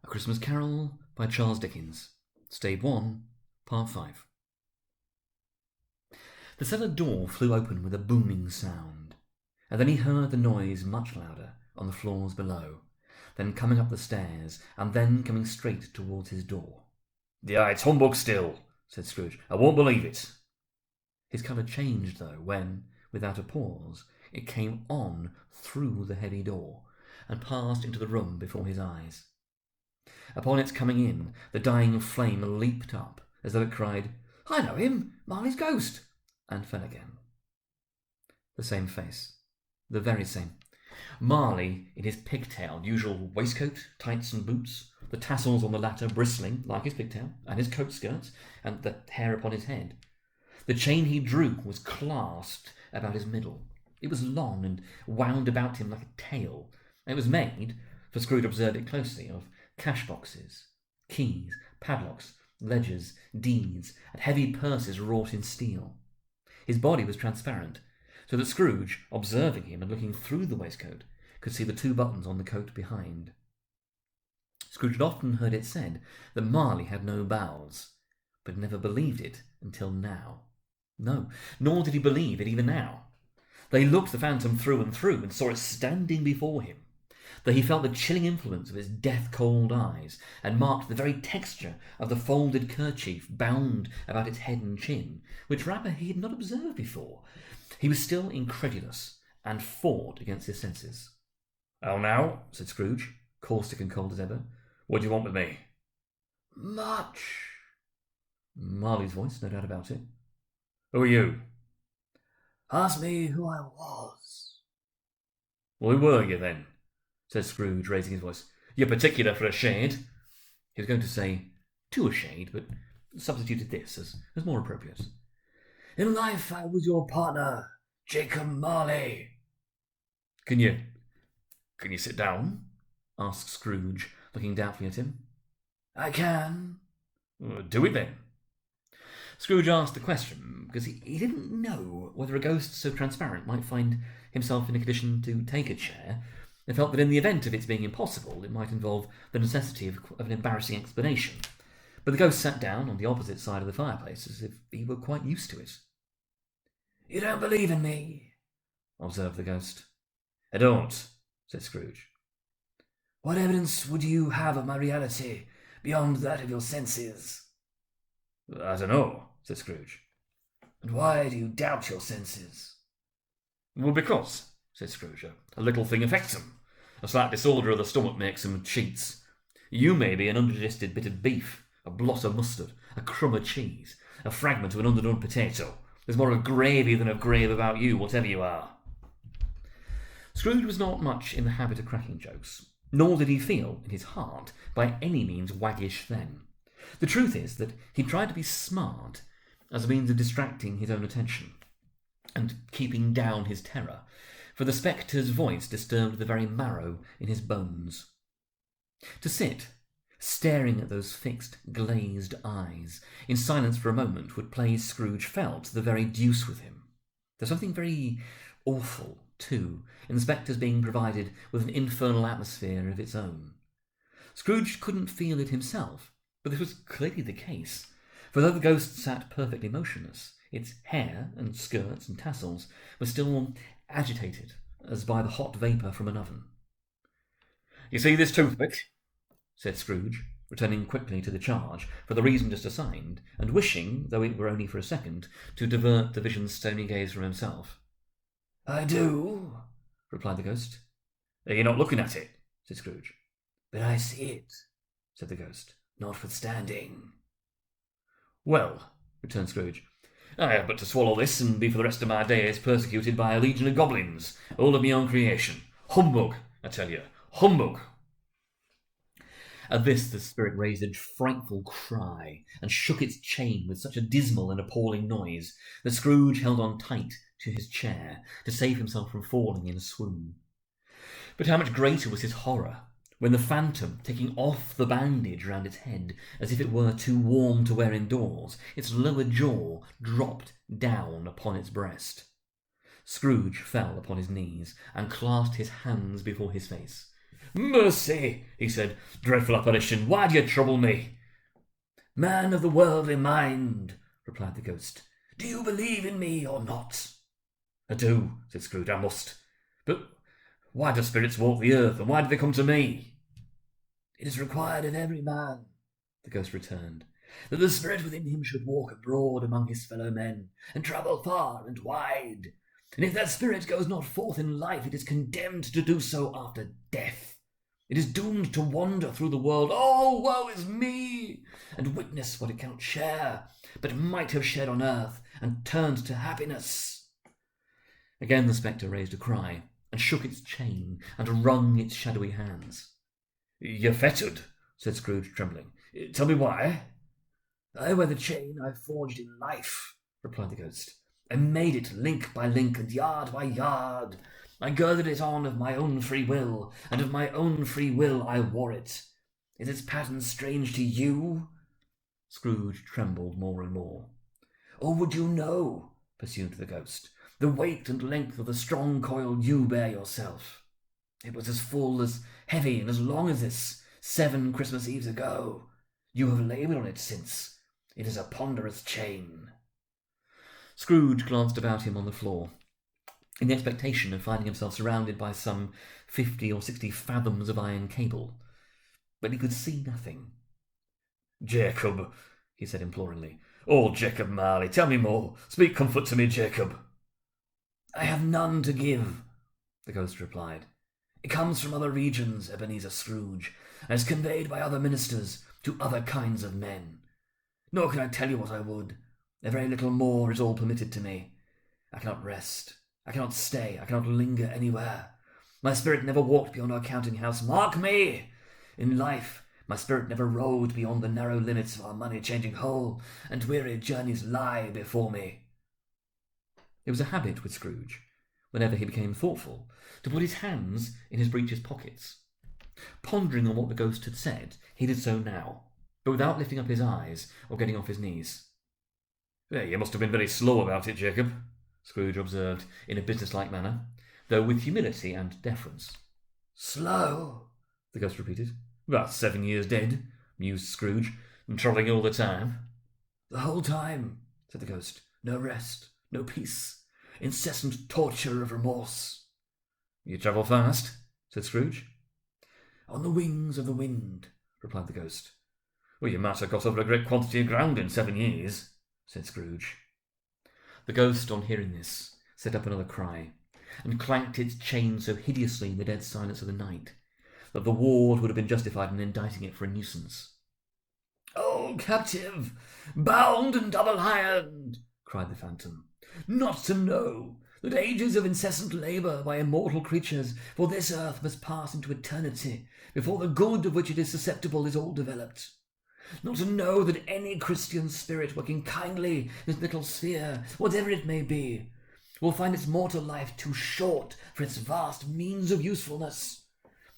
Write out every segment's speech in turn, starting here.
A Christmas Carol by Charles Dickens. Stave 1, Part 5. The cellar door flew open with a booming sound, and then he heard the noise much louder on the floors below, then coming up the stairs, and then coming straight towards his door. "Yeah, it's humbug still," said Scrooge. "I won't believe it." His colour changed, though, when, without a pause, it came on through the heavy door, and passed into the room before his eyes. Upon its coming in, the dying flame leaped up, as though it cried, "I know him, Marley's ghost," and fell again. The same face, the very same. Marley in his pigtailed usual waistcoat, tights and boots, the tassels on the latter bristling like his pigtail, and his coat skirts, and the hair upon his head. The chain he drew was clasped about his middle. It was long and wound about him like a tail, and it was made, for Scrooge observed it closely, of cash boxes, keys, padlocks, ledgers, deeds, and heavy purses wrought in steel. His body was transparent, so that Scrooge, observing him and looking through the waistcoat, could see the 2 buttons on the coat behind. Scrooge had often heard it said that Marley had no bowels, but never believed it until now. No, nor did he believe it even now. They looked the phantom through and saw it standing before him, though he felt the chilling influence of its death-cold eyes, and marked the very texture of the folded kerchief bound about its head and chin, which wrapper he had not observed before. He was still incredulous, and fought against his senses. "How now?" said Scrooge, caustic and cold as ever. "What do you want with me?" "Much." Marley's voice, no doubt about it. "Who are you?" "Ask me who I was." "Well, who were you then?" said Scrooge, raising his voice. "You're particular for a shade." He was going to say to a shade, but substituted this as more appropriate. "In life I was your partner, Jacob Marley." Can you sit down?" asked Scrooge, looking doubtfully at him. "I can." "Do it then." Scrooge asked the question because he didn't know whether a ghost so transparent might find himself in a condition to take a chair, and felt that in the event of its being impossible, it might involve the necessity of an embarrassing explanation. But the ghost sat down on the opposite side of the fireplace, as if he were quite used to it. "You don't believe in me?" observed the ghost. "I don't," said Scrooge. "What evidence would you have of my reality beyond that of your senses?" "I don't know," said Scrooge. "And why do you doubt your senses?" "Well, because," said Scrooge, "a little thing affects them. A slight disorder of the stomach makes them cheats. You may be an undigested bit of beef, a blot of mustard, a crumb of cheese, a fragment of an underdone potato. There's more of gravy than of grave about you, whatever you are." Scrooge was not much in the habit of cracking jokes, nor did he feel, in his heart, by any means waggish then. The truth is that he tried to be smart as a means of distracting his own attention, and keeping down his terror, for the spectre's voice disturbed the very marrow in his bones. To sit, staring at those fixed, glazed eyes, in silence for a moment, would play Scrooge felt the very deuce with him. There's something very awful, too, in the spectre's being provided with an infernal atmosphere of its own. Scrooge couldn't feel it himself, but this was clearly the case, for though the ghost sat perfectly motionless, its hair and skirts and tassels were still agitated as by the hot vapour from an oven. "You see this toothpick?" said Scrooge, returning quickly to the charge for the reason just assigned, and wishing, though it were only for a second, to divert the vision's stony gaze from himself. "I do," replied the ghost. "Are you not looking at it?" said Scrooge. "But I see it," said the ghost, "notwithstanding." "Well," returned Scrooge, "I have but to swallow this, and be for the rest of my days persecuted by a legion of goblins, all of my own creation. Humbug, I tell you, humbug!" At this the spirit raised a frightful cry, and shook its chain with such a dismal and appalling noise that Scrooge held on tight to his chair to save himself from falling in a swoon. But how much greater was his horror when the phantom, taking off the bandage round its head as if it were too warm to wear indoors, its lower jaw dropped down upon its breast. Scrooge fell upon his knees and clasped his hands before his face. "Mercy," he said. "Dreadful apparition, why do you trouble me?" "Man of the worldly mind," replied the ghost, "do you believe in me or not?" "I do," said Scrooge. "I must. But why do spirits walk the earth, and why do they come to me?" "It is required of every man," the ghost returned, "that the spirit within him should walk abroad among his fellow men, and travel far and wide. And if that spirit goes not forth in life, it is condemned to do so after death. It is doomed to wander through the world, oh, woe is me, and witness what it cannot share, but might have shared on earth, and turned to happiness." Again the spectre raised a cry, and shook its chain, and wrung its shadowy hands. "You're fettered," said Scrooge, trembling. "Tell me why." "I wear the chain I forged in life," replied the ghost. "I made it link by link and yard by yard. I girded it on of my own free will, and of my own free will I wore it. Is its pattern strange to you?" Scrooge trembled more and more. "Or would you know," pursued the ghost, "the weight and length of the strong coil you bear yourself? It was as full, as heavy, and as long as this 7 Christmas Eves ago. You have laboured on it since. It is a ponderous chain." Scrooge glanced about him on the floor, in the expectation of finding himself surrounded by some 50 or 60 fathoms of iron cable, but he could see nothing. "Jacob," he said imploringly. "Oh, Jacob Marley, tell me more. Speak comfort to me, Jacob." "I have none to give," the ghost replied. "It comes from other regions, Ebenezer Scrooge, and is conveyed by other ministers to other kinds of men. Nor can I tell you what I would. A very little more is all permitted to me. I cannot rest. I cannot stay. I cannot linger anywhere. My spirit never walked beyond our counting-house. Mark me! In life, my spirit never roved beyond the narrow limits of our money-changing hole, and weary journeys lie before me." It was a habit with Scrooge, whenever he became thoughtful, to put his hands in his breeches pockets. Pondering on what the ghost had said, he did so now, but without lifting up his eyes or getting off his knees. "You must have been very slow about it, Jacob," Scrooge observed in a business-like manner, though with humility and deference. "Slow?" the ghost repeated. "About 7 years dead," mused Scrooge, "and travelling all the time." "The whole time," said the ghost. "No rest, no peace, incessant torture of remorse." "You travel fast?" said Scrooge. "On the wings of the wind," replied the ghost. "Well, you might have got over a great quantity of ground in 7 years," said Scrooge. The ghost, on hearing this, set up another cry, and clanked its chain so hideously in the dead silence of the night that the ward would have been justified in indicting it for a nuisance. "Oh, captive, bound and double-ironed," cried the phantom, "not to know that ages of incessant labour by immortal creatures for this earth must pass into eternity before the good of which it is susceptible is all developed. Not to know that any Christian spirit working kindly in its little sphere, whatever it may be, will find its mortal life too short for its vast means of usefulness.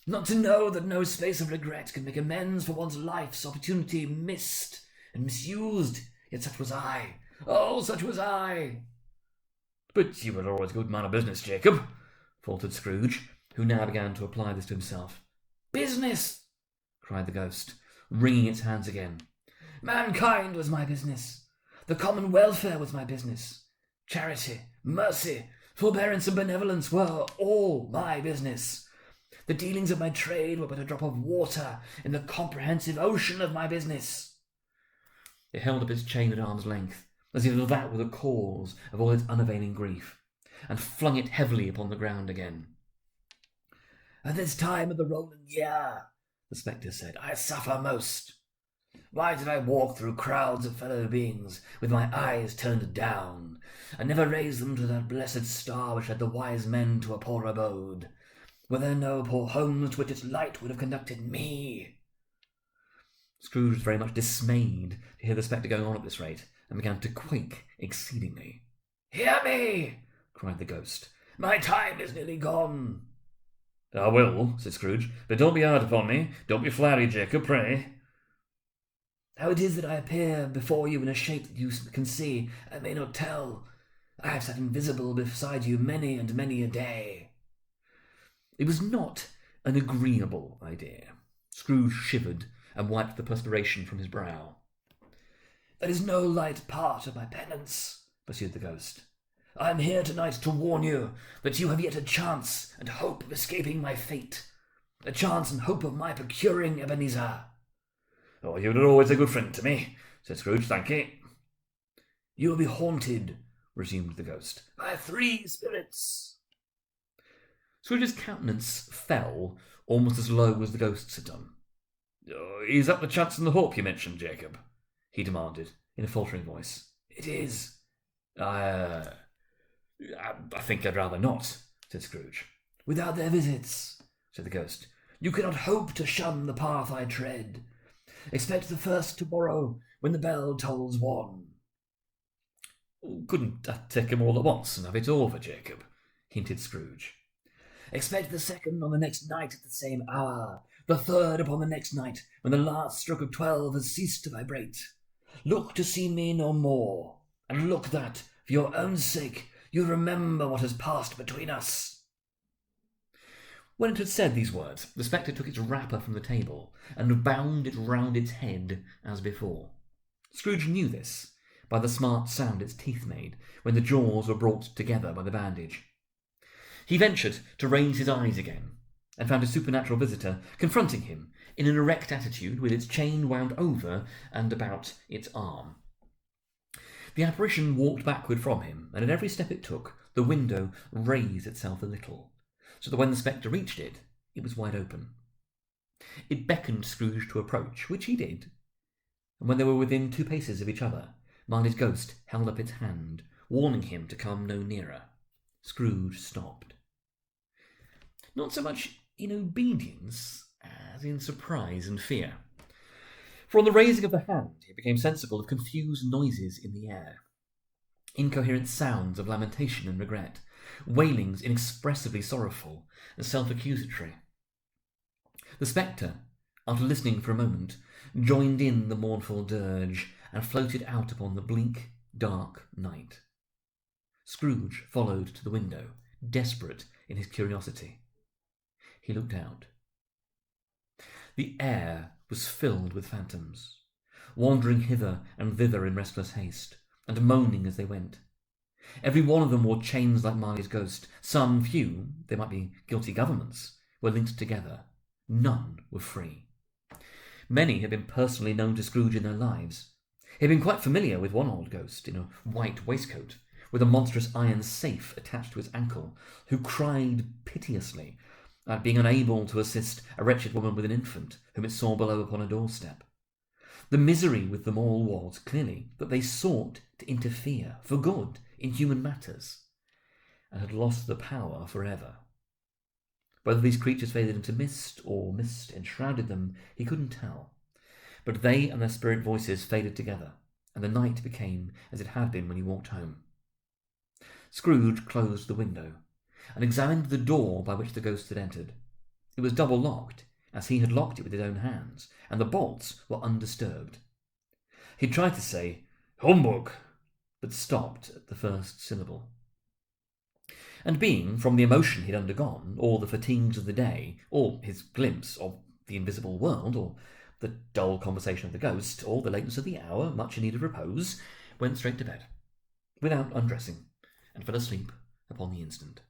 Not to know that no space of regret can make amends for one's life's opportunity missed and misused. Yet such was I. Oh, such was I." "But you were always a good man of business, Jacob," faltered Scrooge, who now began to apply this to himself. "Business!" cried the ghost, wringing its hands again. "Mankind was my business. The common welfare was my business. Charity, mercy, forbearance, and benevolence were all my business. The dealings of my trade were but a drop of water in the comprehensive ocean of my business." It held up its chain at arm's length, as if that were the cause of all its unavailing grief, and flung it heavily upon the ground again. "At this time of the rolling year," the spectre said, "I suffer most. Why did I walk through crowds of fellow beings with my eyes turned down, and never raise them to that blessed star which led the wise men to a poor abode? Were there no poor homes to which its light would have conducted me?" Scrooge was very much dismayed to hear the spectre going on at this rate, and began to quake exceedingly. "Hear me!" cried the ghost. "My time is nearly gone." "I will," said Scrooge, "but don't be hard upon me. Don't be flary, Jacob, pray." "How it is that I appear before you in a shape that you can see, I may not tell. I have sat invisible beside you many and many a day." It was not An agreeable idea. Scrooge shivered and wiped the perspiration from his brow. That is no light part of my penance, pursued the ghost. I am here tonight to warn you that you have yet a chance and hope of escaping my fate. A chance and hope of my procuring Ebenezer. Oh, you're always a good friend to me, said Scrooge, thank you. You will be haunted, resumed the ghost, by 3 spirits. Scrooge's countenance fell almost as low as the ghost's had done. Is that the chance and the hope you mentioned, Jacob? He demanded, in a faltering voice. It is. I think I'd rather not, said Scrooge. Without their visits, said the ghost, you cannot hope to shun the path I tread. Expect the first tomorrow, when the bell tolls 1. Couldn't I take 'em all at once and have it over, Jacob? Hinted Scrooge. Expect the second on the next night at the same hour, the third upon the next night, when the last stroke of 12 has ceased to vibrate. Look to see me no more, and look that, for your own sake, you remember what has passed between us. When it had said these words, the spectre took its wrapper from the table and bound it round its head as before. Scrooge knew this by the smart sound its teeth made when the jaws were brought together by the bandage. He ventured to raise his eyes again, and found his supernatural visitor confronting him in an erect attitude with its chain wound over and about its arm. The apparition walked backward from him, and at every step it took, the window raised itself a little, so that when the spectre reached it, it was wide open. It beckoned Scrooge to approach, which he did, and when they were within 2 paces of each other, Marley's ghost held up its hand, warning him to come no nearer. Scrooge stopped. Not so much in obedience as in surprise and fear. For on the raising of the hand he became sensible of confused noises in the air, incoherent sounds of lamentation and regret, wailings inexpressibly sorrowful and self-accusatory. The spectre, after listening for a moment, joined in the mournful dirge and floated out upon the bleak, dark night. Scrooge followed to the window, desperate in his curiosity. He looked out. The air was filled with phantoms, wandering hither and thither in restless haste, and moaning as they went. Every one of them wore chains like Marley's ghost. Some few, they might be guilty governments, were linked together. None were free. Many had been personally known to Scrooge in their lives. He had been quite familiar with one old ghost in a white waistcoat, with a monstrous iron safe attached to his ankle, who cried piteously at being unable to assist a wretched woman with an infant whom it saw below upon a doorstep. The misery with them all was, clearly, that they sought to interfere, for good, in human matters, and had lost the power forever. Whether these creatures faded into mist, or mist enshrouded them, he couldn't tell. But they and their spirit voices faded together, and the night became as it had been when he walked home. Scrooge closed the window, and examined the door by which the ghost had entered. It was double-locked, as he had locked it with his own hands, and the bolts were undisturbed. He tried to say, "Humbug," but stopped at the first syllable. And being, from the emotion he had undergone, or the fatigues of the day, or his glimpse of the invisible world, or the dull conversation of the ghost, or the lateness of the hour, much in need of repose, went straight to bed, without undressing, and fell asleep upon the instant.